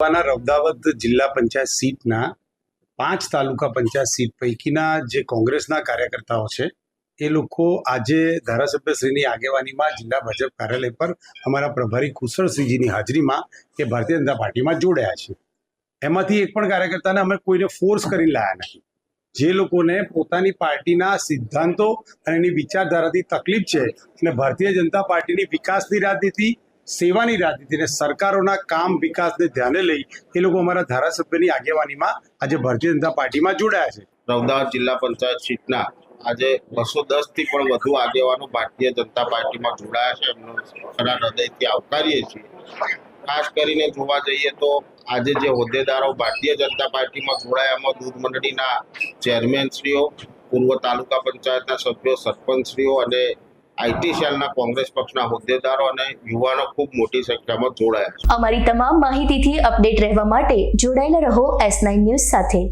રૌદાવત જિલ્લા પંચાયત સીટના 5 તાલુકા પંચાયત સીટ પૈકીના જે કોંગ્રેસના કાર્યકર્તાઓ છે એ લોકો આજે ધારાસભ્યશ્રીની આગેવાનીમાં જિલ્લા ભાજપ કાર્યાલય પર અમારા પ્રભારી કુશળસિંહજીની હાજરીમાં એ ભારતીય જનતા પાર્ટીમાં જોડાયા છે। એમાંથી એક પણ કાર્યકર્તાને અમે કોઈને ફોર્સ કરી લાયા નથી। જે લોકોને પોતાની પાર્ટીના સિદ્ધાંતો અને એની વિચારધારાથી તકલીફ છે અને ભારતીય જનતા પાર્ટીની વિકાસની રાજનીતિ, સેવાની રાજનીતિ અને સરકારોના કામ વિકાસને ધ્યાને લઈ એ લોકો અમારા ધારાસભ્યની આગેવાનીમાં આજે ભારતીય જનતા પાર્ટીમાં જોડાયા છે। રૌદાવત જિલ્લા પંચાયત સીટના આજે 210 થી પણ વધુ આગેવાનો ભારતીય જનતા પાર્ટીમાં જોડાયા છે। એમનો ખરા હૃદયથી આવકારીએ છીએ। ખાસ કરીને જોવા જઈએ તો આજે જે હોદ્દેદારો ભારતીય જનતા પાર્ટીમાં જોડાયામાં દૂધ મંડળીના ચેરમેનશ્રીઓ, પૂર્વ તાલુકા પંચાયતના સભ્યો, સરપંચશ્રીઓ અને આઈટી સેલના કોંગ્રેસ પક્ષના હોદ્દેદારો અને યુવાનો ખૂબ મોટી સંખ્યામાં જોડાયા છે। અમારી તમામ માહિતીથી અપડેટ રહેવા માટે જોડાયેલા રહો S9 ન્યૂઝ સાથે।